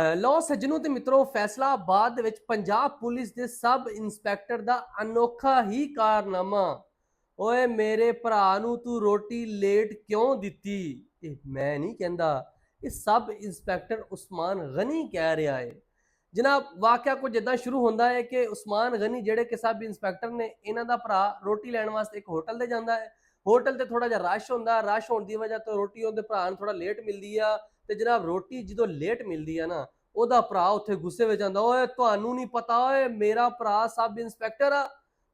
ਲਓ ਸੱਜਣੋ ਤੇ ਮਿੱਤਰੋ, ਫੈਸਲਾਬਾਦ ਦੇ ਵਿੱਚ ਪੰਜਾਬ ਪੁਲਿਸ ਦੇ ਸਬ ਇੰਸਪੈਕਟਰ ਦਾ ਅਨੋਖਾ ਹੀ ਕਾਰਨਾਮਾ। ਓਏ ਮੇਰੇ ਭਰਾ ਨੂੰ ਤੂੰ ਰੋਟੀ ਲੇਟ ਕਿਉਂ ਦਿੱਤੀ? ਇਹ ਮੈਂ ਨਹੀਂ ਕਹਿੰਦਾ, ਇਹ ਸਬ ਇੰਸਪੈਕਟਰ ਉਸਮਾਨ ਗਨੀ ਕਹਿ ਰਿਹਾ ਹੈ। जनाब वाकया कुछ इदा शुरू होता है कि उस्मान गनी जेडे कि सब इंस्पैक्टर ने इन्हों का भरा रोटी लैन वास्ते एक होटल से जाता है। होटल से थोड़ा जहा रश होंगे, रश होने की वजह तो रोटी उनके भरा थोड़ा लेट मिलती है। तो जनाब रोटी जो लेट मिलती है ना, ਉਹਦਾ ਭਰਾ ਉੱਥੇ ਗੁੱਸੇ ਵਿੱਚ ਆਂਦਾ, ਓਏ ਤੁਹਾਨੂੰ ਨਹੀਂ ਪਤਾ, ਓਏ ਮੇਰਾ ਭਰਾ ਸਬ ਇੰਸਪੈਕਟਰ ਆ,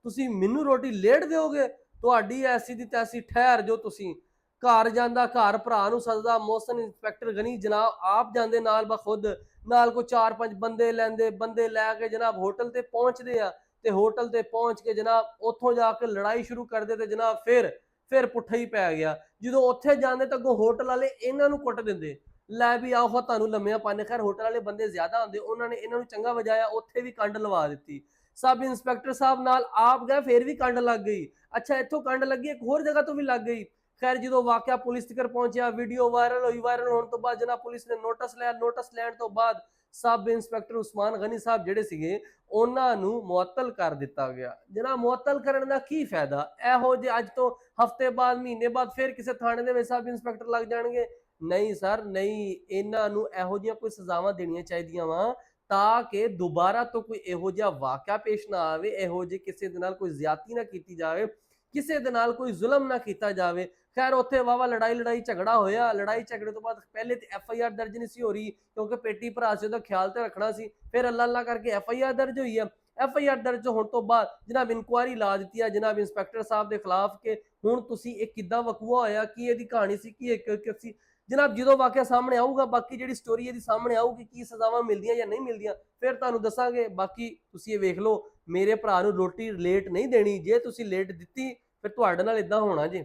ਤੁਸੀਂ ਮੈਨੂੰ ਰੋਟੀ ਲੇਟ ਦਿਓਗੇ? ਤੁਹਾਡੀ ਐਸੀ ਦੀ ਤੈਸੀ, ਠਹਿਰ ਜੋ। ਤੁਸੀਂ घर जाता, घर भरा सददा, मोहसिन इंस्पैक्टर गनी जनाब आप जाते नाल बखुद, नाल को 4-5 बंदे लैंदे, बंदे लैके जनाब होटल ते पहुंचते हैं। ते होटल ते पहुंच के जनाब उतों जाके लड़ाई शुरू कर दे। जनाब फिर पुट्ठा ही पै गया। जो उत्थे जाते तो अगों होटल वाले इन्हों कुट देंदे, लै भी आओ तुहानूं लम्मियां पाने। खैर होटल वाले बंदे ज्यादा आते, उन्होंने इन्हों चंगा वजाया, उत्थे भी कंड लवा दी। सब इंस्पैक्टर साहब नाल आप गए, फिर भी कंड लग गई। अच्छा इत्थों कंड लगी, एक होर जगह तो भी लग गई। खैर जो वाकया पुलिस तक पहुंचा, वीडियो वायरल हुई, वायरल होने तो बाद जनाब पुलिस ने नोटिस लिया। नोटिस लैण तो बाद सब इंस्पैक्टर उस्मान गनी साहब जिहड़े सीगे उन्हां नूं मुअत्तल कर दिता गया। जनाब मुअत्तल करन दा की फायदा? इहो जे अज तो हफ्ते बाद, महीने बाद फिर किसी थाने दे विच सब इंस्पैक्टर लग जाणगे? नहीं सर नहीं, इन्हां नूं इहो जिहियां कोई सजावां देणियां चाहीदियां वा ताकि दोबारा तो कोई इहो जिहा वाकया पेश ना आवे, इहो जे किसी दे नाल कोई ज्यादती ना कीती जावे, किसी दे नाल कोई जुल्म ना कीता जावे। खैर उत्थे वावा लड़ाई झगड़ा होया। लड़ाई झगड़े तो बाद पहले तो FIR दर्ज नहीं सी हो रही, क्योंकि पेटी भरा से तो ख्याल तो रखना सी। फिर अल्लाह अल्लाह करके FIR दर्ज हुई है। FIR दर्ज होने तो बाद जनाब इंक्वायरी ला दी है जनाब इंस्पैक्टर साहब के खिलाफ के हुण तुसीं इह किद्दां वकूआ होया, की इहदी कहानी सी, की एक सी। जनाब जो वाकया सामने आऊगा, बाकी जी स्टोरी इहदी सामने आऊगी, की सजावां मिलदियां या नहीं मिलदियां, फिर तुहानूं दसांगे। बाकी तुसीं इह वेख लो, मेरे भरा नूं रोटी लेट नहीं देनी। जे तुसीं लेट दित्ती फिर तुहाडे नाल इदां होना जी।